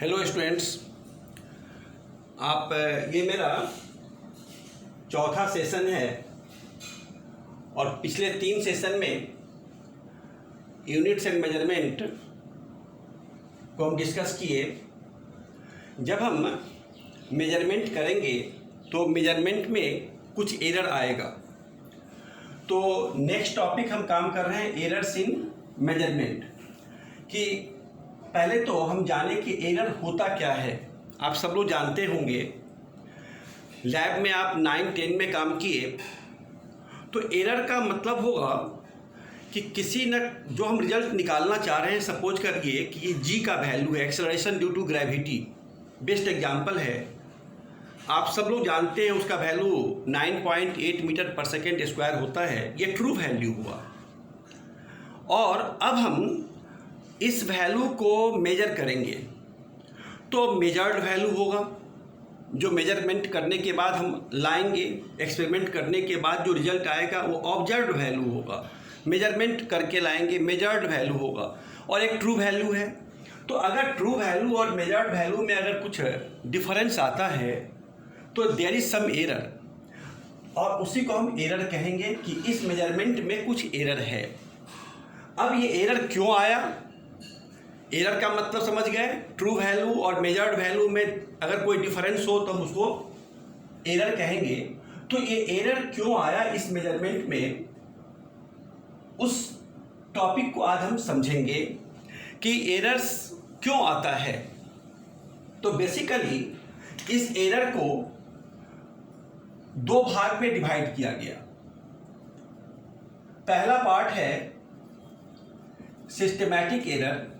Hello students, आप ये मेरा चौथा सेशन है और पिछले 3 सेशन में यूनिट्स एंड मेजरमेंट को हम डिस्कस किए। जब हम मेजरमेंट करेंगे तो मेजरमेंट में कुछ एरर आएगा। तो नेक्स्ट टॉपिक हम काम कर रहे हैं एरर्स इन मेजरमेंट कि पहले तो हम जाने कि एरर होता क्या है। आप सब लोग जानते होंगे, लैब में आप 9-10 में काम किए तो एरर का मतलब होगा कि किसी न जो हम रिजल्ट निकालना चाह रहे हैं, सपोज करिए कि ये जी का वैल्यू है, acceleration due to gravity. Best example है, आप सब लोग जानते हैं उसका वैल्यू 9.8 मीटर पर सेकेंड स्क्वायर होता है। ये ट्रू वैल्यू हुआ और अब हम इस वैल्यू को मेजर करेंगे तो मेजर्ड वैल्यू होगा, जो मेजरमेंट करने के बाद हम लाएंगे। एक्सपेरिमेंट करने के बाद जो रिजल्ट आएगा वो ऑब्जर्व्ड वैल्यू होगा। मेजरमेंट करके लाएंगे, मेजर्ड वैल्यू होगा और एक ट्रू वैल्यू है। तो अगर ट्रू वैल्यू और मेजर्ड वैल्यू में अगर कुछ डिफरेंस आता है तो देयर इज सम एरर, और उसी को हम एरर कहेंगे कि इस मेजरमेंट में कुछ एरर है। अब ये एरर क्यों आया? एरर का मतलब समझ गए। ट्रू वैल्यू और मेजर्ड वैल्यू में अगर कोई डिफरेंस हो तो हम उसको एरर कहेंगे। तो ये एरर क्यों आया इस मेजरमेंट में, उस टॉपिक को आज हम समझेंगे कि एरर्स क्यों आता है। तो बेसिकली इस एरर को 2 भाग में डिवाइड किया गया। पहला पार्ट है सिस्टमैटिक एरर।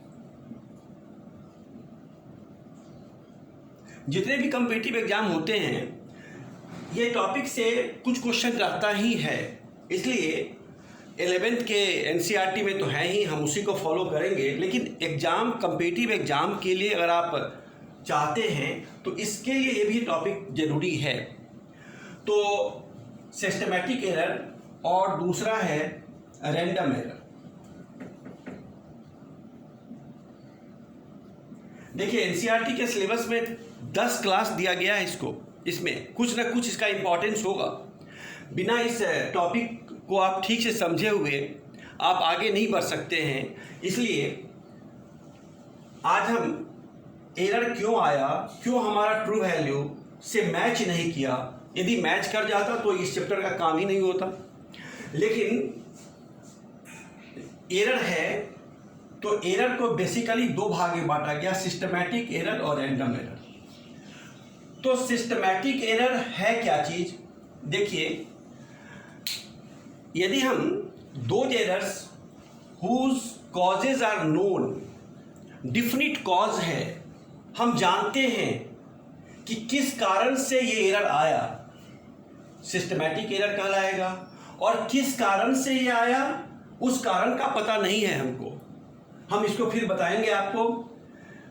जितने भी कॉम्पिटिटिव एग्जाम होते हैं ये टॉपिक से कुछ क्वेश्चन रहता ही है, इसलिए 11th के एनसीईआरटी में तो है ही, हम उसी को फॉलो करेंगे। लेकिन एग्ज़ाम, कॉम्पिटिटिव एग्ज़ाम के लिए अगर आप चाहते हैं तो इसके लिए ये भी टॉपिक ज़रूरी है। तो सिस्टमैटिक एरर और दूसरा है रैंडम एरर। देखिए एनसीईआरटी के सिलेबस में 10 क्लास दिया गया है इसको, इसमें कुछ ना कुछ इसका इम्पोर्टेंस होगा। बिना इस टॉपिक को आप ठीक से समझे हुए आप आगे नहीं बढ़ सकते हैं। इसलिए आज हम एरर क्यों आया, क्यों हमारा ट्रू वैल्यू से मैच नहीं किया। यदि मैच कर जाता तो इस चैप्टर का काम ही नहीं होता। लेकिन एरर है तो एरर को बेसिकली 2 भाग में बांटा गया, सिस्टमैटिक एरर और रैंडम एरर। तो सिस्टमैटिक एरर है क्या चीज़? देखिए, यदि हम दो errors whose causes are known, definite cause है, हम जानते हैं कि किस कारण से ये एरर आया, सिस्टमैटिक एरर कहलाएगा। और किस कारण से ये आया उस कारण का पता नहीं है हमको, हम इसको फिर बताएंगे आपको।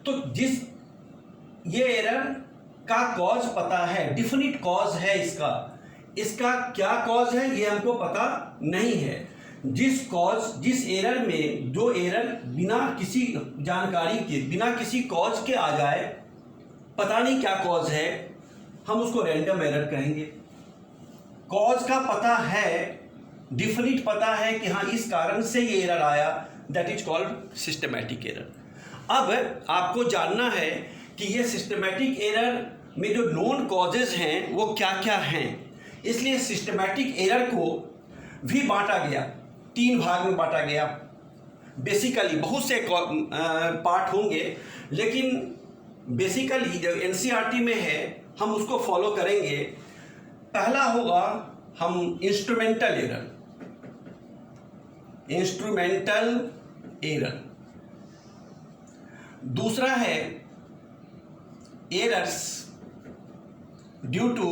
तो जिस ये एरर का कॉज पता है, डिफिनिट कॉज है इसका क्या कॉज है ये हमको पता नहीं है। जिस एरर में, जो एरर बिना किसी जानकारी के, बिना किसी कॉज के आ जाए, पता नहीं क्या कॉज है, हम उसको रैंडम एरर कहेंगे। कॉज का पता है, डिफिनिट पता है कि हाँ इस कारण से ये एरर आया, that is called systematic error. अब आपको जानना है कि ये सिस्टमैटिक एरर में जो नोन कॉजेज हैं वो क्या क्या हैं। इसलिए सिस्टमैटिक एरर को भी बांटा गया, 3 भाग में बांटा गया। बेसिकली बहुत से पार्ट होंगे, लेकिन बेसिकली जो एनसीईआरटी में है हम उसको फॉलो करेंगे। पहला होगा हम इंस्ट्रूमेंटल एरर, दूसरा है एरर्स ड्यू टू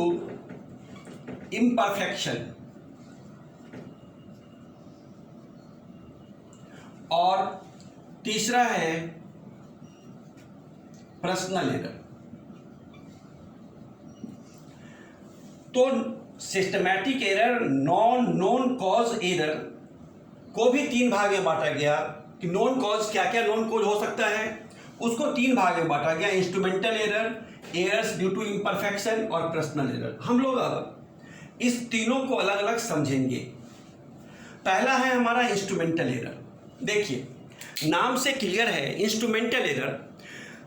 इम्परफेक्शन, और तीसरा है पर्सनल एरर। तो systematic error, non cause error को भी 3 भाग में बांटा गया कि नॉन कॉज क्या क्या नॉन कॉज हो सकता है। उसको 3 भाग में बांटा गया, instrumental error, errors due to imperfection और पर्सनल एरर। हम लोग अब इस तीनों को अलग अलग समझेंगे। पहला है हमारा इंस्ट्रूमेंटल एरर। देखिए, नाम से क्लियर है, इंस्ट्रूमेंटल एरर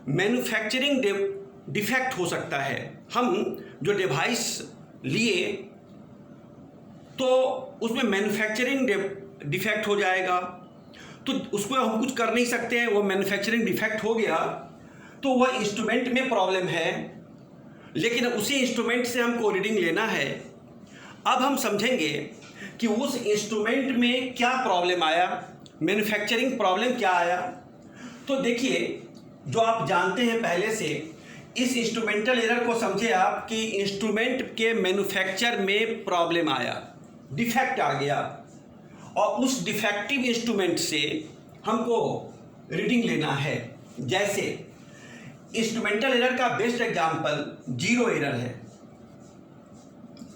मैन्युफैक्चरिंग डिफेक्ट हो सकता है। हम जो डिवाइस लिए तो उसमें मैन्युफैक्चरिंग डिफेक्ट हो जाएगा, तो उसको हम कुछ कर नहीं सकते हैं। वो मैन्युफैक्चरिंग डिफेक्ट हो गया तो वह इंस्ट्रूमेंट में प्रॉब्लम है, लेकिन उसी इंस्ट्रूमेंट से हमको रीडिंग लेना है। अब हम समझेंगे कि उस इंस्ट्रूमेंट में क्या प्रॉब्लम आया, मैन्युफैक्चरिंग प्रॉब्लम क्या आया। तो देखिए, जो आप जानते हैं पहले से, इस इंस्ट्रूमेंटल एरर को समझे आप कि इंस्ट्रूमेंट के मैन्युफैक्चर में प्रॉब्लम आया, डिफेक्ट आ गया, और उस डिफेक्टिव इंस्ट्रूमेंट से हमको रीडिंग लेना है। जैसे इंस्ट्रूमेंटल एरर का बेस्ट एग्जांपल जीरो एरर है।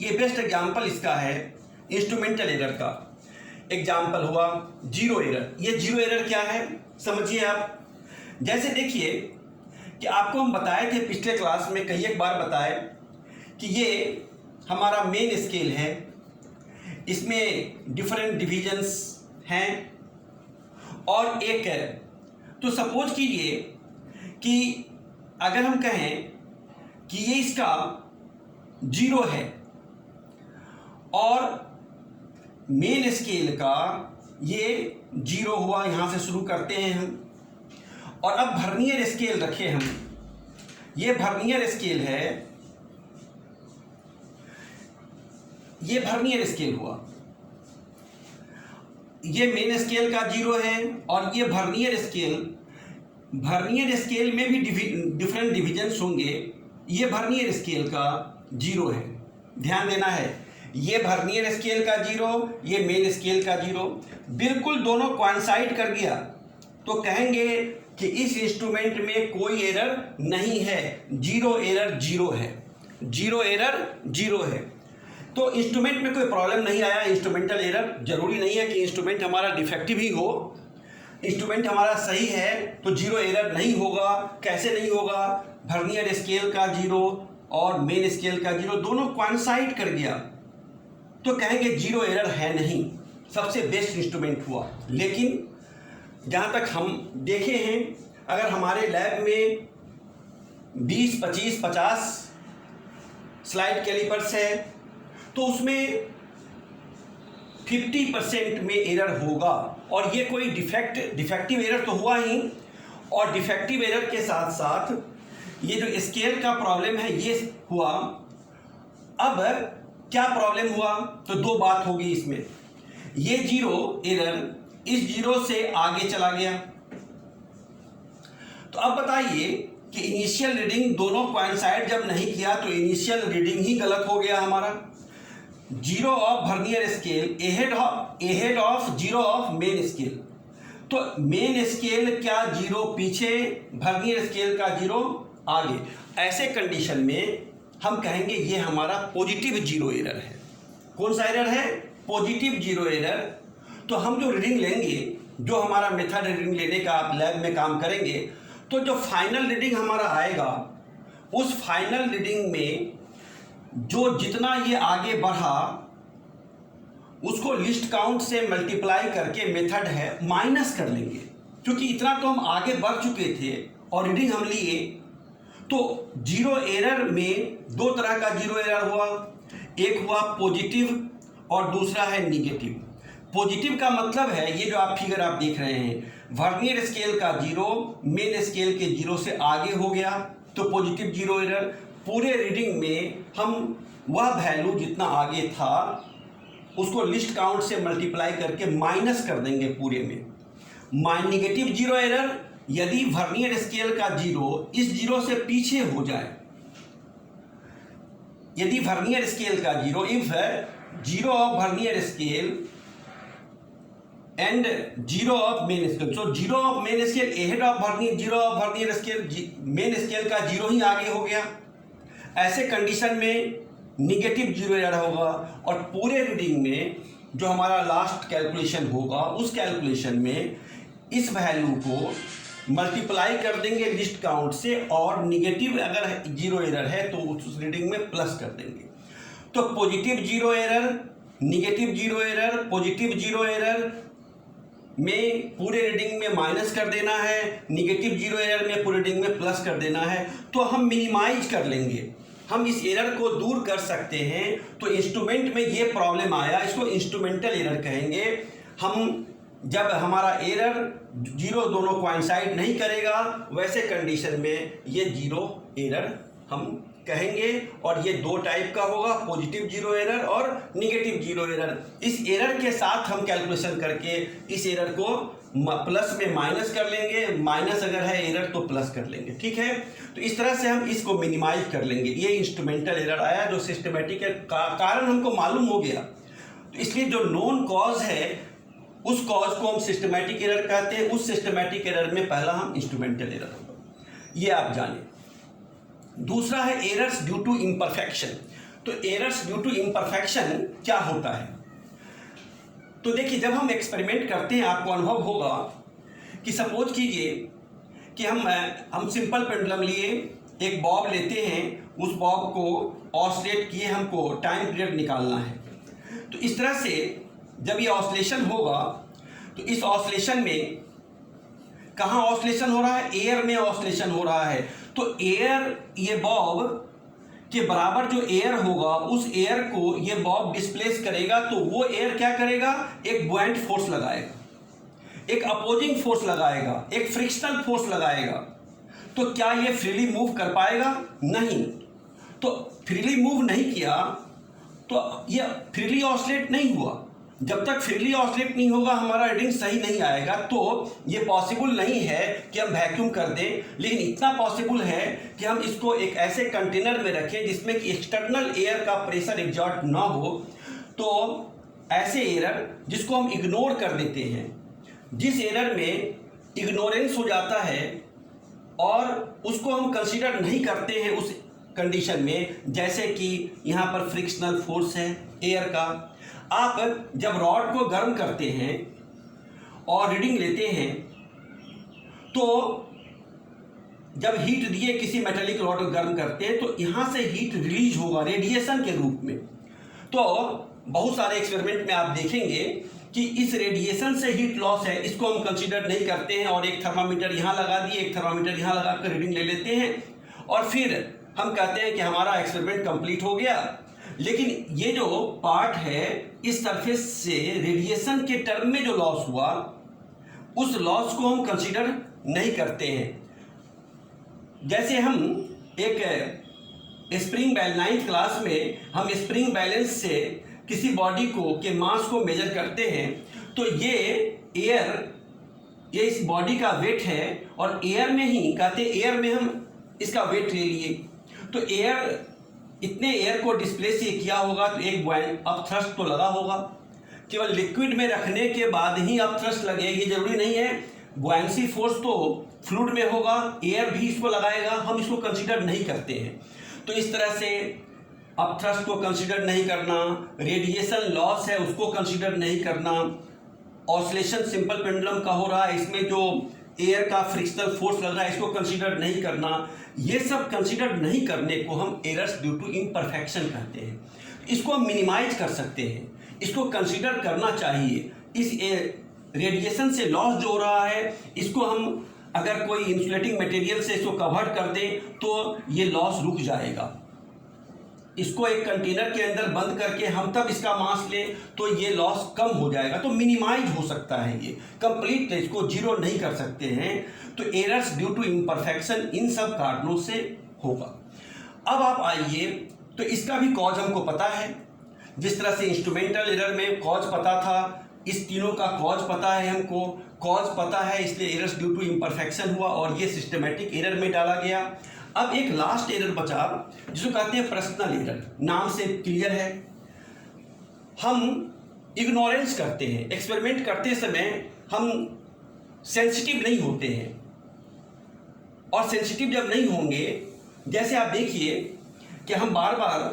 ये बेस्ट एग्जांपल इसका है, इंस्ट्रूमेंटल एरर का एग्जांपल हुआ जीरो एरर। ये जीरो एरर क्या है समझिए आप। जैसे देखिए कि आपको हम बताए थे पिछले क्लास में, कई एक बार बताए कि ये हमारा मेन स्केल है, इसमें डिफरेंट डिविजन्स हैं और एक है। तो सपोज कीजिए कि अगर हम कहें कि ये इसका जीरो है और मेन स्केल का ये जीरो हुआ, यहाँ से शुरू करते हैं हम। और अब वर्नियर स्केल रखे हम, ये वर्नियर स्केल है, ये वर्नियर स्केल हुआ, ये मेन स्केल का जीरो है और ये वर्नियर स्केल में भी डिफरेंट डिविजन्स होंगे। ये वर्नियर स्केल का जीरो है, ध्यान देना है। ये वर्नियर स्केल का जीरो, ये मेन स्केल का जीरो, बिल्कुल दोनों कोइंसाइड कर गया तो कहेंगे कि इस इंस्ट्रूमेंट में कोई एरर नहीं है, जीरो एरर जीरो है, जीरो एरर जीरो है। तो इंस्ट्रूमेंट में कोई प्रॉब्लम नहीं आया, इंस्ट्रूमेंटल एरर। जरूरी नहीं है कि इंस्ट्रूमेंट हमारा डिफेक्टिव ही हो, इंस्ट्रूमेंट हमारा सही है तो जीरो एरर नहीं होगा। कैसे नहीं होगा? वर्नियर स्केल का जीरो और मेन स्केल का जीरो दोनों कोइंसाइड कर गया तो कहेंगे जीरो एरर है नहीं, सबसे बेस्ट इंस्ट्रूमेंट हुआ। लेकिन जहाँ तक हम देखे हैं, अगर हमारे लैब में 20, 25, 50 स्लाइड कैलिपर्स है तो उसमें 50% में एरर होगा, और ये कोई डिफेक्टिव एरर तो हुआ ही, और डिफेक्टिव एरर के साथ साथ ये जो स्केल का प्रॉब्लम है ये हुआ। अब क्या प्रॉब्लम हुआ? तो दो बात होगी इसमें, ये जीरो एरर इस जीरो से आगे चला गया। तो अब बताइए कि इनिशियल रीडिंग दोनों कोइंसाइड जब नहीं किया तो इनिशियल रीडिंग ही गलत हो गया हमारा। Zero of vernier scale ahead of zero of main scale, तो मेन स्केल क्या जीरो पीछे, वर्नियर स्केल का जीरो आगे। ऐसे कंडीशन में हम कहेंगे ये हमारा पॉजिटिव जीरो एरर है। कौन सा एरर है? Positive zero error. तो हम जो रीडिंग लेंगे, जो हमारा मेथड रीडिंग लेने का आप लैब में काम करेंगे, तो जो फाइनल रीडिंग हमारा आएगा उस फाइनल रीडिंग में जो जितना ये आगे बढ़ा उसको लिस्ट काउंट से मल्टीप्लाई करके मेथड है माइनस कर लेंगे, क्योंकि इतना तो हम आगे बढ़ चुके थे और रीडिंग हम लिए। तो जीरो एरर में दो तरह का जीरो एरर हुआ, एक हुआ पॉजिटिव और दूसरा है निगेटिव। पॉजिटिव का मतलब है ये जो आप फिगर आप देख रहे हैं, वर्नियर स्केल का जीरो मेन स्केल के जीरो से आगे हो गया तो पॉजिटिव जीरो एरर। पूरे रीडिंग में हम वह वैल्यू जितना आगे था उसको लिस्ट काउंट से मल्टीप्लाई करके माइनस कर देंगे पूरे में। निगेटिव जीरो एरर यदि वर्नियर स्केल का जीरो इस जीरो से पीछे हो जाए, यदि वर्नियर स्केल का zero, if zero of vernier scale and zero of main scale, so zero of main scale ahead of vernier, zero of vernier scale main scale का zero ही आगे हो गया, ऐसे कंडीशन में निगेटिव जीरो एरर होगा। और पूरे रीडिंग में जो हमारा लास्ट कैलकुलेशन होगा उस कैलकुलेशन में इस वैल्यू को मल्टीप्लाई कर देंगे लिस्ट काउंट से, और निगेटिव अगर जीरो एरर है तो उस रीडिंग में प्लस कर देंगे। तो positive zero error, negative zero error, positive zero error में पूरे रीडिंग में माइनस कर देना है, निगेटिव जीरो एरर में पूरे रीडिंग में प्लस कर देना है। तो हम मिनिमाइज कर लेंगे, हम इस एरर को दूर कर सकते हैं। तो इंस्ट्रूमेंट में ये प्रॉब्लम आया, इसको इंस्ट्रूमेंटल एरर कहेंगे। हम जब हमारा एरर जीरो दोनों कोइंसाइड नहीं करेगा, वैसे कंडीशन में ये जीरो एरर हम कहेंगे। और ये दो टाइप का होगा, पॉजिटिव जीरो एरर और निगेटिव जीरो एरर। इस एरर के साथ हम कैलकुलेशन करके इस एरर को प्लस में माइनस कर लेंगे, माइनस अगर है एरर तो प्लस कर लेंगे, ठीक है। तो इस तरह से हम इसको मिनिमाइज कर लेंगे। ये इंस्ट्रूमेंटल एरर आया जो सिस्टमेटिक कारण हमको मालूम हो गया। तो इसलिए जो नोन कॉज है उस कॉज को हम सिस्टमैटिक एरर कहते हैं। उस सिस्टमैटिक एरर में पहला हम इंस्ट्रूमेंटल एरर होगा, ये आप जानें। दूसरा है एरर्स ड्यू टू इम्परफेक्शन। तो एरर्स ड्यू टू इम्परफेक्शन क्या होता है? तो देखिए, जब हम एक्सपेरिमेंट करते हैं आपको अनुभव होगा कि सपोज कीजिए कि हम सिंपल पेंडुलम लिए, एक बॉब लेते हैं, उस बॉब को ऑसिलेट किए, हमको टाइम पीरियड निकालना है। तो इस तरह से जब ये ऑसिलेशन होगा तो इस ऑसिलेशन में कहाँ ऑसिलेशन हो रहा है? एयर में ऑसिलेशन हो रहा है। तो एयर, ये बॉब के बराबर जो एयर होगा, उस एयर को ये बॉब डिस्प्लेस करेगा। तो वो एयर क्या करेगा? एक बुएंट फोर्स लगाएगा, एक अपोजिंग फोर्स लगाएगा, एक फ्रिक्शनल फोर्स लगाएगा। तो क्या ये फ्रीली मूव कर पाएगा? नहीं। तो फ्रीली मूव नहीं किया तो ये फ्रीली ऑसिलेट नहीं हुआ। जब तक फ्रीली ऑसिलेट नहीं होगा हमारा रीडिंग सही नहीं आएगा। तो ये पॉसिबल नहीं है कि हम वैक्यूम कर दें, लेकिन इतना पॉसिबल है कि हम इसको एक ऐसे कंटेनर में रखें जिसमें कि एक्सटर्नल एयर का प्रेशर एग्जॉर्ट ना हो। तो ऐसे एरर जिसको हम इग्नोर कर देते हैं, जिस एरर में इग्नोरेंस हो जाता है और उसको हम कंसीडर नहीं करते हैं उस कंडीशन में, जैसे कि यहाँ पर फ्रिक्शनल फोर्स है एयर का। आप जब रॉड को गर्म करते हैं और रीडिंग लेते हैं, तो जब हीट दिए किसी मेटेलिक रॉड को गर्म करते हैं तो यहाँ से हीट रिलीज होगा रेडिएशन के रूप में। तो बहुत सारे एक्सपेरिमेंट में आप देखेंगे कि इस रेडिएशन से हीट लॉस है, इसको हम कंसीडर नहीं करते हैं और एक थर्मामीटर यहाँ लगा दिए, एक थर्मामीटर यहाँ लगा कर रीडिंग ले लेते हैं और फिर हम कहते हैं कि हमारा एक्सपेरिमेंट कंप्लीट हो गया। लेकिन ये जो पार्ट है, इस सरफेस से रेडिएशन के टर्म में जो लॉस हुआ, उस लॉस को हम कंसीडर नहीं करते हैं। जैसे हम एक स्प्रिंग बैलेंस 9th क्लास में हम स्प्रिंग बैलेंस से किसी बॉडी को के मास को मेजर करते हैं। तो ये एयर, ये इस बॉडी का वेट है और एयर में ही कहते हैं, एयर में हम इसका वेट ले लिए। तो एयर, इतने एयर को डिस्प्लेस ये किया होगा तो एक बुएंट अप थ्रस्ट तो लगा होगा। केवल लिक्विड में रखने के बाद ही अप थ्रस्ट लगे, ये जरूरी नहीं है। बुएंसी फोर्स तो फ्लूइड में होगा, एयर भी इसको लगाएगा, हम इसको कंसीडर नहीं करते हैं। तो इस तरह से अप थ्रस्ट को कंसीडर नहीं करना, रेडिएशन लॉस है उसको कंसीडर नहीं करना, ऑसिलेशन सिंपल पेंडुलम का हो रहा है, इसमें जो एयर का फ्रिक्शनल फोर्स लग रहा है, इसको कंसीडर नहीं करना। ये सब कंसीडर नहीं करने को हम एरर्स ड्यू टू इम्परफेक्शन कहते हैं। इसको हम मिनिमाइज कर सकते हैं, इसको कंसीडर करना चाहिए। इस रेडिएशन से लॉस जो हो रहा है, इसको हम अगर कोई इंसुलेटिंग मटेरियल से इसको कवर कर दें तो ये लॉस रुक जाएगा। इसको एक कंटेनर के अंदर बंद करके हम तब इसका मास लें तो ये लॉस कम हो जाएगा, तो मिनिमाइज हो सकता है। ये कंप्लीट इसको जीरो नहीं कर सकते हैं। तो एरर्स ड्यू टू इम्परफेक्शन इन सब कारणों से होगा। अब आप आइए, तो इसका भी कॉज हमको पता है। जिस तरह से इंस्ट्रूमेंटल एरर में कॉज पता था, इस तीनों का कॉज पता है हमको। कॉज पता है इसलिए एरर्स ड्यू टू इम्परफेक्शन हुआ और ये सिस्टमेटिक एरर में डाला गया। अब एक लास्ट एरर बचा जिसको कहते हैं पर्सनल एरर। नाम से क्लियर है, हम इग्नोरेंस करते हैं। एक्सपेरिमेंट करते समय हम सेंसिटिव नहीं होते हैं, और सेंसिटिव जब नहीं होंगे, जैसे आप देखिए कि हम बार बार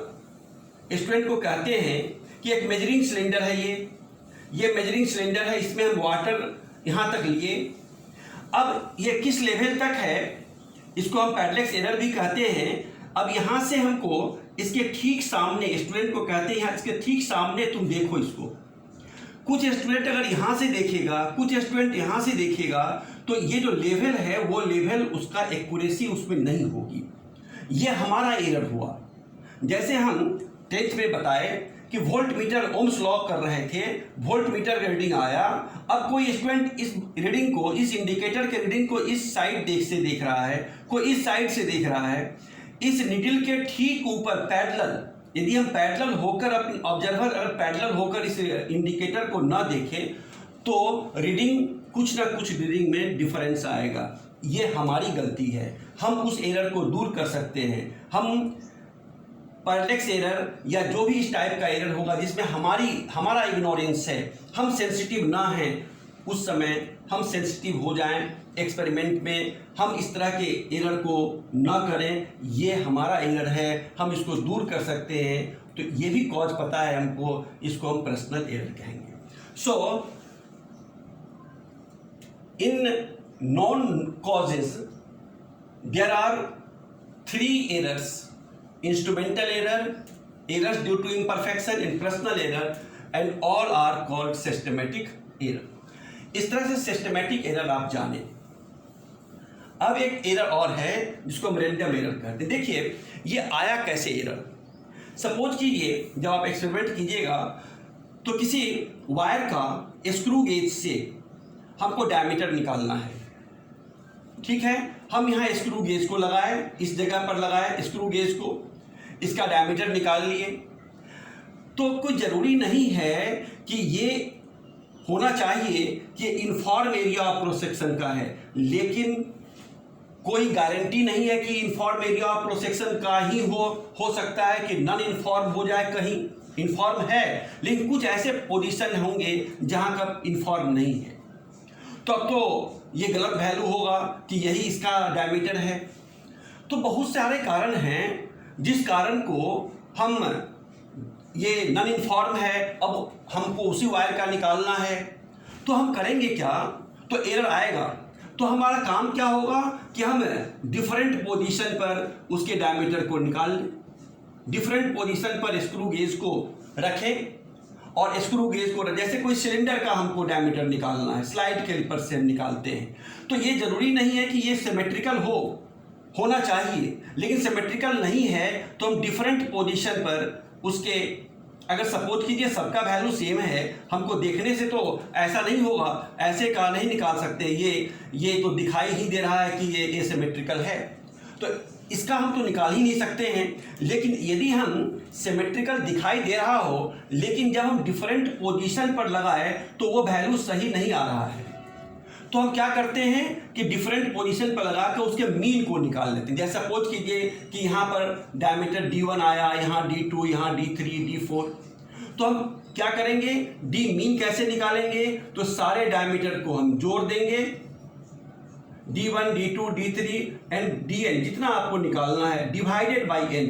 स्टूडेंट को कहते हैं कि एक मेजरिंग सिलेंडर है, ये मेजरिंग सिलेंडर है, इसमें हम वाटर यहाँ तक लिए। अब ये किस लेवल तक है, इसको हम पैरेलैक्स एरर भी कहते हैं। अब यहाँ से हमको इसके ठीक सामने, स्टूडेंट को कहते हैं यहाँ इसके ठीक सामने तुम देखो इसको। कुछ स्टूडेंट अगर यहाँ से देखेगा, कुछ स्टूडेंट यहाँ से देखेगा, तो ये जो लेवल है वो लेवल उसका एक्यूरेसी उसमें नहीं होगी। ये हमारा एरर हुआ। जैसे हम 10th में बताए कि वोल्ट मीटर ओम्स लॉ कर रहे थे, वोल्ट मीटर का रीडिंग आया। अब कोई स्टूडेंट इस रीडिंग को, इस इंडिकेटर के रीडिंग को इस साइड से देख रहा है, कोई इस साइड से देख रहा है। इस नीडल के ठीक ऊपर पैरेलल, यदि हम पैरेलल होकर, अपने ऑब्जर्वर अगर पैरेलल होकर इस इंडिकेटर को ना देखें तो रीडिंग कुछ ना कुछ रीडिंग में डिफरेंस आएगा। ये हमारी गलती है। हम उस एरर को दूर कर सकते हैं। हम पैरेलैक्स एरर या जो भी इस टाइप का एरर होगा जिसमें हमारा इग्नोरेंस है, हम सेंसिटिव ना हैं, उस समय हम सेंसिटिव हो जाएं एक्सपेरिमेंट में, हम इस तरह के एरर को ना करें। ये हमारा एरर है, हम इसको दूर कर सकते हैं। तो ये भी कॉज पता है हमको, इसको हम पर्सनल एरर कहेंगे। So in known causes there are 3 errors: instrumental error, errors due to imperfection, and personal error, and all are called systematic error. इस तरह से सिस्टमैटिक एरर आप जाने। अब एक एरर और है जिसको हम रैंडम एरर कहते हैं। देखिए ये आया कैसे एरर। सपोज कीजिए जब आप एक्सपेरिमेंट कीजिएगा तो किसी वायर का स्क्रू गेज से हमको डायमीटर निकालना है, ठीक है। हम यहाँ स्क्रू गेज को लगाए, इस जगह पर लगाए स्क्रू गेज को, इसका डायमीटर निकाल लिए। तो कुछ ज़रूरी नहीं है कि ये होना चाहिए कि inform area of cross section का है, लेकिन कोई गारंटी नहीं है कि inform area of cross section का ही हो सकता है कि नॉन इनफॉर्म हो जाए, कहीं इनफॉर्म है लेकिन कुछ ऐसे पोजीशन होंगे जहाँ का इनफॉर्म नहीं है। तो अब तो ये गलत वैल्यू होगा कि यही इसका डायमीटर है। तो बहुत सारे कारण हैं जिस कारण को हम, ये नॉन इनफॉर्म है, अब हमको उसी वायर का निकालना है। तो हम करेंगे क्या, तो एरर आएगा। तो हमारा काम क्या होगा कि हम डिफरेंट पोजीशन पर उसके डायमीटर को निकाल लें, डिफरेंट पोजीशन पर स्क्रू गेज को रखें और स्क्रू गेज को, जैसे कोई सिलेंडर का हमको डायमीटर निकालना है, स्लाइड कैलिपर से हम निकालते हैं। तो ये ज़रूरी नहीं है कि ये सिमेट्रिकल होना चाहिए, लेकिन सिमेट्रिकल नहीं है तो हम डिफरेंट पोजीशन पर उसके, अगर सपोज कीजिए सबका वैल्यू सेम है, हमको देखने से तो ऐसा नहीं होगा, ऐसे का नहीं निकाल सकते, ये तो दिखाई ही दे रहा है कि ये एसिमेट्रिकल है, तो इसका हम तो निकाल ही नहीं सकते हैं। लेकिन यदि हम सिमेट्रिकल दिखाई दे रहा हो लेकिन जब हम डिफरेंट पोजीशन पर लगाए तो वो वैल्यू सही नहीं आ रहा है, तो हम क्या करते हैं कि डिफरेंट पोजीशन पर लगा कर उसके मीन को निकाल लेते हैं। जैसे सपोज कीजिए कि यहाँ पर डायमीटर D1 आया, यहाँ D2, यहाँ D3, D4, तो हम क्या करेंगे, डी मीन कैसे निकालेंगे, तो सारे डायमीटर को हम जोड़ देंगे, D1, D2, D3 and Dn, जितना आपको निकालना है, डिवाइडेड बाई n।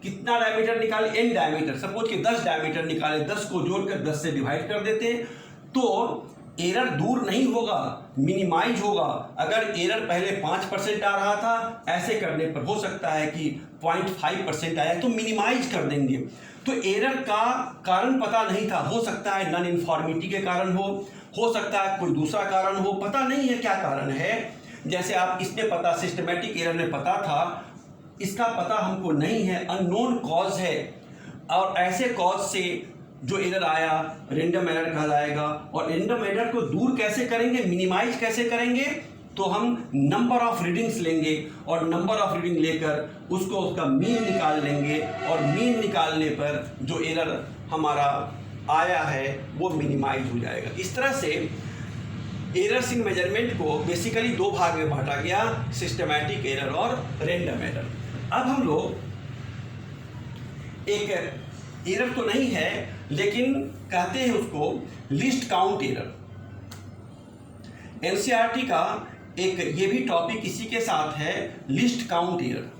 कितना डायमीटर निकाले, n डायमीटर। सपोज कि 10 डायमीटर निकाले, 10 को जोड़कर 10 से डिवाइड कर देते हैं, तो एरर दूर नहीं होगा, मिनिमाइज होगा। अगर एरर पहले 5% आ रहा था, ऐसे करने पर हो सकता है कि 0.5% आया, तो मिनिमाइज कर देंगे। तो एरर का कारण पता नहीं था, हो सकता है नॉन इनफॉर्मिटी के कारण हो सकता है कोई दूसरा कारण हो, पता नहीं है क्या कारण है। जैसे आप इसमें पता, सिस्टमेटिक एरर में पता था, इसका पता हमको नहीं है, अननोन कॉज है, और ऐसे कॉज से जो एरर आया रैंडम एरर कहलाएगा। और रैंडम एरर को दूर कैसे करेंगे, मिनिमाइज कैसे करेंगे, तो हम नंबर ऑफ रीडिंग्स लेंगे और नंबर ऑफ रीडिंग लेकर उसका मीन निकाल लेंगे, और मीन निकालने पर जो एरर हमारा आया है वो मिनिमाइज हो जाएगा। इस तरह से एरर्स इन मेजरमेंट को बेसिकली 2 भाग में बांटा गया, सिस्टमैटिक एरर और रैंडम एरर। अब हम लोग एक एरर तो नहीं है लेकिन कहते हैं उसको लिस्ट काउंट एरर। एनसीईआरटी का एक ये भी टॉपिक इसी के साथ है, list count error.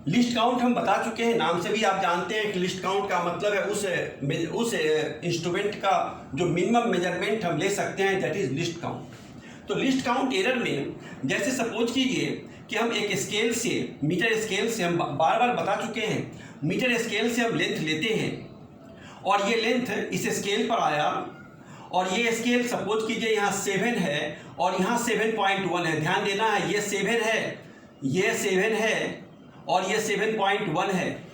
List count हम बता चुके हैं, नाम से भी आप जानते हैं कि लिस्ट काउंट का मतलब है उस इंस्ट्रूमेंट का जो मिनिमम मेजरमेंट हम ले सकते हैं, दैट इज लिस्ट काउंट। तो लिस्ट काउंट एरर में जैसे सपोज कीजिए कि हम एक स्केल से, मीटर स्केल से, हम बार बार बता चुके हैं, मीटर स्केल से हम लेंथ लेते हैं और ये लेंथ इस स्केल पर आया और ये स्केल सपोज कीजिए यहाँ 7 है और यहाँ 7.1 है। ध्यान देना है, ये 7 है, ये 7 है और ये 7.1 है,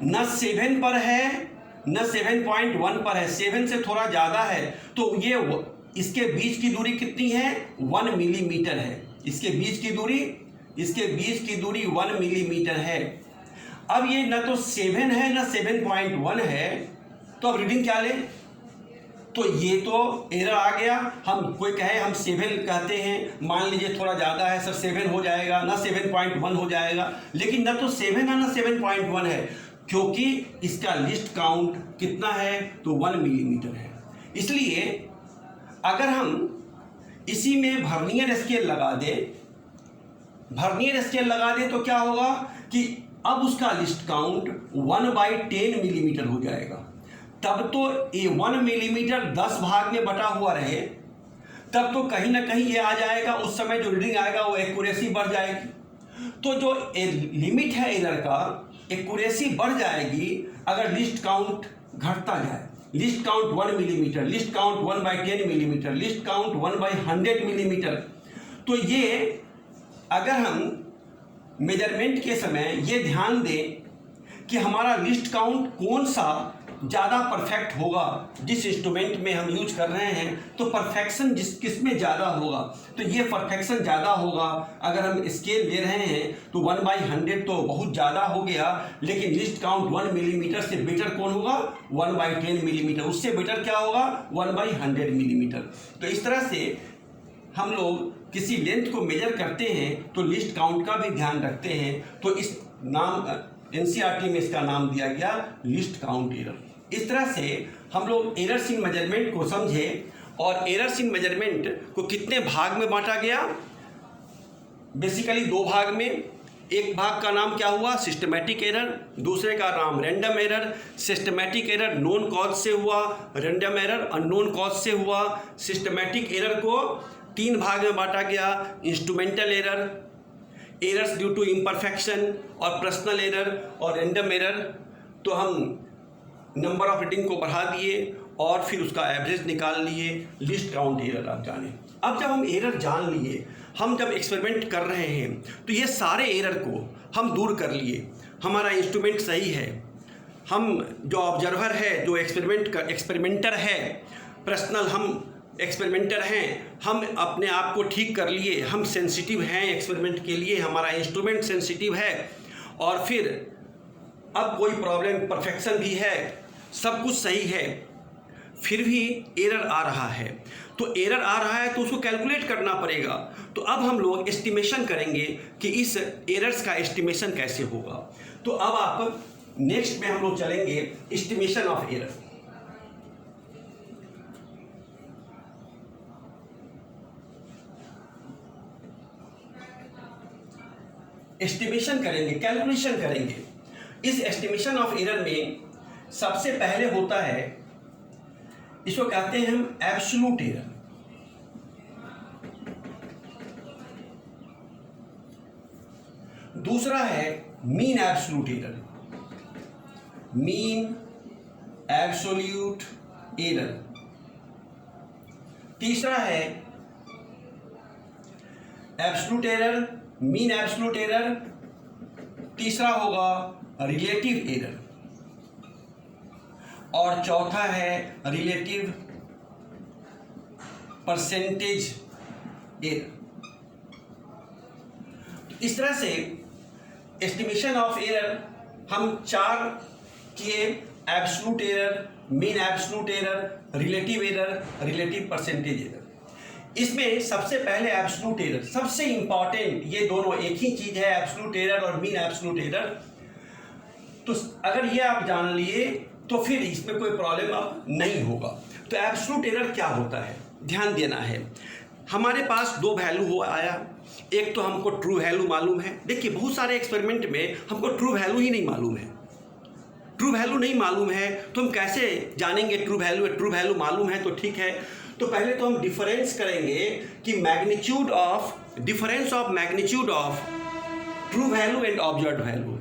न 7 पर है न 7.1 पर है, 7 से थोड़ा ज़्यादा है। तो ये इसके बीच की दूरी कितनी है? 1 मिलीमीटर है। इसके बीच की दूरी 1 मिलीमीटर है। अब ये न तो 7 है न 7.1 है, तो अब रीडिंग क्या लें? तो ये तो एरर आ गया। हम कोई कहे हम 7 कहते हैं, मान लीजिए थोड़ा ज़्यादा है सर, 7 हो जाएगा ना, 7.1 हो जाएगा, लेकिन न तो 7 है ना 7.1 है, क्योंकि इसका लिस्ट काउंट कितना है? तो 1 मिलीमीटर है। इसलिए अगर हम इसी में वर्नियर स्केल लगा दें तो क्या होगा कि अब उसका लिस्ट काउंट 1/10 मिलीमीटर हो जाएगा। तब तो ये 1 मिलीमीटर 10 भाग में बटा हुआ रहे, तब तो कहीं ना कहीं ये आ जाएगा, उस समय जो रीडिंग आएगा वो एक्यूरेसी बढ़ जाएगी। तो जो लिमिट है एरर का, एक्यूरेसी बढ़ जाएगी अगर लिस्ट काउंट घटता जाए। List count 1 millimetre, list count 1/10 millimetre, list count 1/100 millimetre. तो ये अगर हम मेजरमेंट के समय ये ध्यान दें कि हमारा लिस्ट काउंट कौन सा ज़्यादा परफेक्ट होगा, जिस इंस्ट्रूमेंट में हम यूज कर रहे हैं, तो परफेक्शन किस में ज़्यादा होगा, तो ये परफेक्शन ज़्यादा होगा। अगर हम स्केल ले रहे हैं तो 1/100 तो बहुत ज़्यादा हो गया, लेकिन लिस्ट काउंट 1 मिलीमीटर से बेटर कौन होगा? 1/10 मिलीमीटर। उससे बेटर क्या होगा? 1/100 मिलीमीटर। तो इस तरह से हम लोग किसी लेंथ को मेजर करते हैं तो लिस्ट काउंट का भी ध्यान रखते हैं। तो इस नाम एनसीईआरटी में इसका नाम दिया गया लिस्ट काउंट एरर। इस तरह से हम लोग एरर्स इन मेजरमेंट को समझे। और एरर्स इन मेजरमेंट को कितने भाग में बांटा गया? बेसिकली 2 भाग में। एक भाग का नाम क्या हुआ? Systematic error. दूसरे का नाम random error. Systematic error known cause से हुआ, रैंडम एरर अननोन कॉज से हुआ। सिस्टमैटिक एरर को 3 भाग में बांटा गया, instrumental error, errors due to imperfection और पर्सनल एरर और रैंडम एरर। तो हम नंबर ऑफ रीडिंग को बढ़ा दिए और फिर उसका एवरेज निकाल लिए। लिस्ट काउंट एरर आप जाने। अब जब हम एरर जान लिए, हम जब एक्सपेरिमेंट कर रहे हैं तो ये सारे एरर को हम दूर कर लिए। हमारा इंस्ट्रूमेंट सही है, हम जो ऑब्जर्वर है, जो एक्सपेरिमेंटर है, पर्सनल हम एक्सपेरिमेंटर हैं, हम अपने आप को ठीक कर लिए, हम सेंसिटिव हैं एक्सपेरिमेंट के लिए, हमारा इंस्ट्रूमेंट सेंसिटिव है, और फिर अब कोई प्रॉब्लम, परफेक्शन भी है, सब कुछ सही है, फिर भी एरर आ रहा है। तो एरर आ रहा है तो उसको कैलकुलेट करना पड़ेगा। तो अब हम लोग एस्टिमेशन करेंगे कि इस एरर्स का एस्टिमेशन कैसे होगा। तो अब आप नेक्स्ट में हम लोग चलेंगे एस्टिमेशन ऑफ एरर। एस्टिमेशन करेंगे, कैलकुलेशन करेंगे। इस एस्टिमेशन ऑफ एरर में सबसे पहले होता है, इसको कहते हैं हम एब्सोल्यूट एरर। दूसरा है mean absolute error, mean absolute error. तीसरा है absolute error, mean absolute error. तीसरा होगा रिलेटिव एरर और चौथा है रिलेटिव परसेंटेज एरर। तो इस तरह से एस्टिमेशन ऑफ एरर हम 4 किए, absolute error, mean absolute error, relative error, relative percentage error. इसमें सबसे पहले एब्सोल्यूट एरर, सबसे इंपॉर्टेंट, ये दोनों एक ही चीज है, एब्सोल्यूट एरर और मीन एब्सोल्यूट एरर। तो अगर ये आप जान लिए तो फिर इसमें कोई प्रॉब्लम अब नहीं होगा। तो एब्सोल्यूट एरर क्या होता है, ध्यान देना है। हमारे पास 2 वैल्यू हो आया, एक तो हमको ट्रू वैल्यू मालूम है। देखिए बहुत सारे एक्सपेरिमेंट में हमको ट्रू वैल्यू ही नहीं मालूम है। ट्रू वैल्यू नहीं मालूम है तो हम कैसे जानेंगे ट्रू वैल्यू है? ट्रू वैल्यू मालूम है तो ठीक है। तो पहले तो हम डिफरेंस करेंगे कि difference of magnitude of true value and observed value.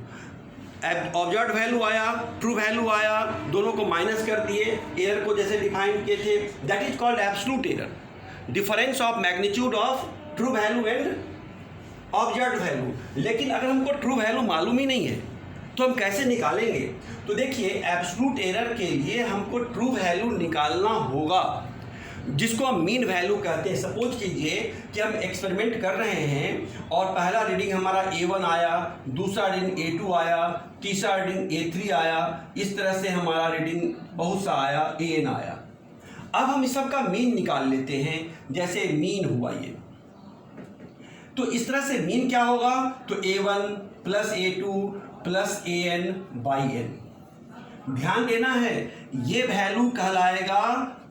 Observed value आया, ट्रू वैल्यू आया, दोनों को माइनस कर दिए, एरर को जैसे डिफाइन किए थे, that is called absolute error. Difference of magnitude of true value and observed value. लेकिन अगर हमको ट्रू वैल्यू मालूम ही नहीं है तो हम कैसे निकालेंगे? तो देखिए, एब्सोल्यूट एरर के लिए हमको ट्रू वैल्यू निकालना होगा, जिसको हम मीन वैल्यू कहते हैं। सपोज कीजिए कि हम एक्सपेरिमेंट कर रहे हैं और पहला रीडिंग हमारा A1 आया, दूसरा रीडिंग A2 आया, तीसरा रीडिंग A3 आया, इस तरह से हमारा रीडिंग बहुत सा आया, AN आया। अब हम इस सब का मीन निकाल लेते हैं, जैसे मीन हुआ ये। तो इस तरह से मीन क्या होगा? तो A1 plus A2 plus AN by N। ध्यान देना है, ये वैल्यू कहलाएगा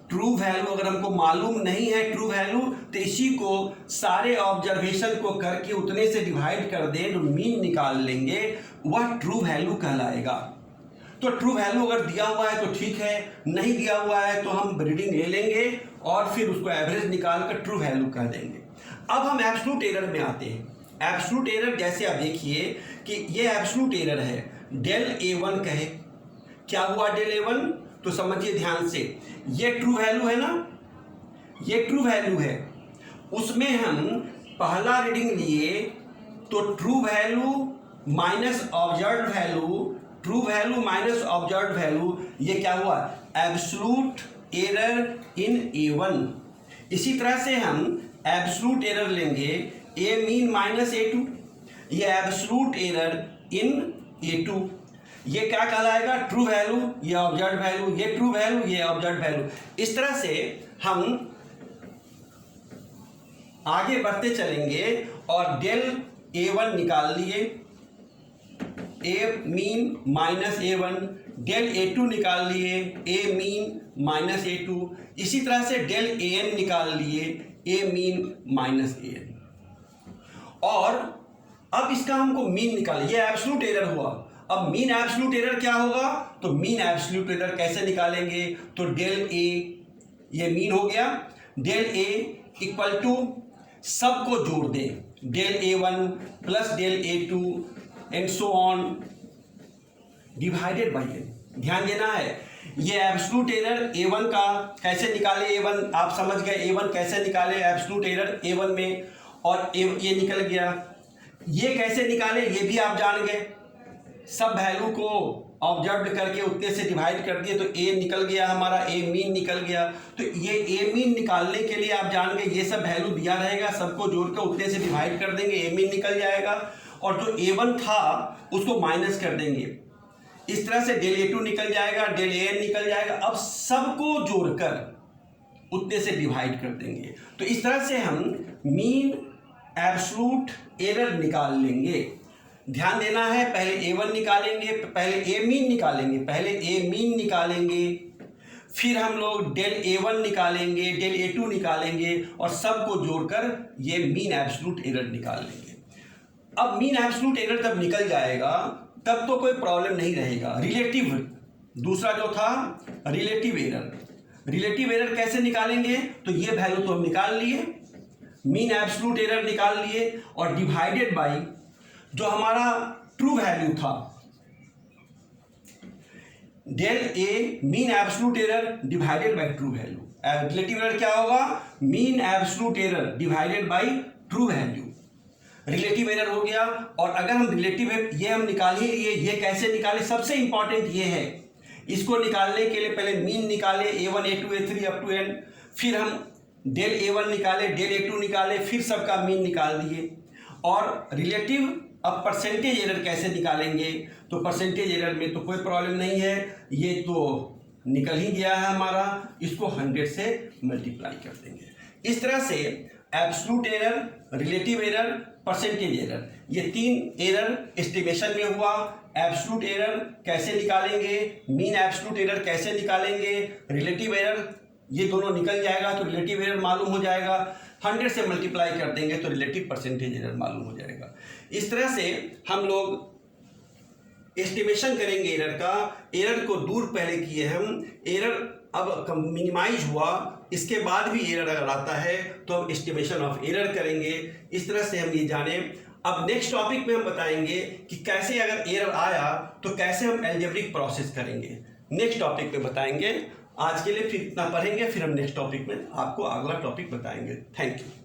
ट्रू वैल्यू। अगर हमको मालूम नहीं है ट्रू वैल्यू तो इसी को सारे ऑब्जर्वेशन को करके उतने से डिवाइड कर दें, जो मीन निकाल लेंगे वह ट्रू वैल्यू कहलाएगा। तो ट्रू वैल्यू अगर दिया हुआ है तो ठीक है, नहीं दिया हुआ है तो हम रीडिंग ले लेंगे और फिर उसको एवरेज निकाल कर ट्रू वैल्यू कह देंगे। अब हम एब्सोल्यूट एरर में आते हैं। एब्सोल्यूट एरर जैसे आप देखिए कि ये एब्सोल्यूट एरर है, डेल A1 कहे, क्या हुआ डेल A1? तो समझिए ध्यान से, ये ट्रू वैल्यू है ना, ये ट्रू वैल्यू है, उसमें हम पहला रीडिंग लिए तो true value minus observed value, true value minus observed value, ये क्या हुआ? Absolute error in A1। इसी तरह से हम एब्सोल्यूट एरर लेंगे A मीन माइनस A2, ये एब्सोल्यूट एरर इन A2, ये क्या कहलाएगा? ट्रू वैल्यू, ये ऑब्जर्व्ड वैल्यू, ये ट्रू वैल्यू, ये ऑब्जर्व्ड वैल्यू। इस तरह से हम आगे बढ़ते चलेंगे और डेल A1 निकाल लिए, A mean minus A1, del A2 निकाल लिए, A मीन माइनस A2, इसी तरह से डेल AN निकाल लिए, A मीन माइनस AN। और अब इसका हमको मीन निकाल, ये एब्सोल्यूट एरर हुआ। अब मीन एब्सोल्यूट एरर क्या होगा? तो मीन एब्सोल्यूट एरर कैसे निकालेंगे? तो डेल A, ये मीन हो गया, डेल A इक्वल टू सबको जोड़ दें, del A1 plus del A2 and so on divided by N। ध्यान देना है, ये एब्सोल्यूट एरर A1 का कैसे निकाले? A1 आप समझ गए, A1 कैसे निकाले एब्सोल्यूट एरर A1 में, और ये निकल गया। ये कैसे निकाले ये भी आप जान गए, सब वैल्यू को ऑब्जर्व करके उतने से डिवाइड कर दिए तो A निकल गया हमारा, A मीन निकल गया। तो ये A मीन निकालने के लिए आप जान गए, ये सब वैल्यू दिया रहेगा, सबको जोड़कर उतने से डिवाइड कर देंगे, A मीन निकल जाएगा, और जो A1 था उसको माइनस कर देंगे। इस तरह से डेल A2 निकल जाएगा, डेल AN निकल जाएगा। अब सबको जोड़कर उतने से डिवाइड कर देंगे। तो इस तरह से हम मीन एब्सोल्यूट एरर निकाल लेंगे। ध्यान देना है, पहले A1 निकालेंगे, पहले A मीन निकालेंगे, पहले A मीन निकालेंगे, फिर हम लोग डेल A1 निकालेंगे, डेल A2 निकालेंगे, और सबको जोड़कर ये मीन एब्सोल्यूट एरर निकाल लेंगे। अब मीन एब्सोल्यूट एरर जब निकल जाएगा तब तो कोई प्रॉब्लम नहीं रहेगा। रिलेटिव, दूसरा जो था रिलेटिव एरर, रिलेटिव एरर कैसे निकालेंगे? तो ये वैल्यू तो हम निकाल लिए, मीन एब्सोल्यूट एरर निकाल लिए, और डिवाइडेड बाई जो हमारा ट्रू वैल्यू था del A mean absolute error divided by true value. Relative error क्या होगा? Mean absolute error divided by true value. Relative error हो गया। और अगर हम रिलेटिव ये हम निकाल ही लिए, ये कैसे निकाले? सबसे इंपॉर्टेंट ये है, इसको निकालने के लिए पहले मीन निकाले A1 A2 A3 up to N, फिर हम डेल A1 निकाले, डेल A2 निकाले, फिर सबका मीन निकाल दिए। और रिलेटिव अब परसेंटेज एरर कैसे निकालेंगे? तो परसेंटेज एरर में तो कोई प्रॉब्लम नहीं है, ये तो निकल ही गया है हमारा, इसको 100 से मल्टीप्लाई कर देंगे। इस तरह से absolute error, relative error, percentage error, ये तीन एरर एस्टिमेशन में हुआ। एब्सोल्यूट एरर कैसे निकालेंगे, मीन एब्सोल्यूट एरर कैसे निकालेंगे, रिलेटिव एरर, ये दोनों निकल जाएगा तो रिलेटिव एरर मालूम हो जाएगा, 100 से मल्टीप्लाई कर देंगे तो रिलेटिव परसेंटेज एरर मालूम हो जाएगा। इस तरह से हम लोग एस्टिमेशन करेंगे एरर का। एरर को दूर पहले किए हम, एरर अब मिनिमाइज हुआ इसके बाद भी एरर अगर आता है तो हम एस्टिमेशन ऑफ एरर करेंगे। इस तरह से हम ये जाने। अब नेक्स्ट टॉपिक में हम बताएंगे कि कैसे अगर एरर आया तो कैसे हम अलजेब्रिक प्रोसेस करेंगे। नेक्स्ट टॉपिक में बताएंगे। आज के लिए फिर इतना पढ़ेंगे, फिर हम नेक्स्ट टॉपिक में आपको अगला टॉपिक बताएंगे। Thank you.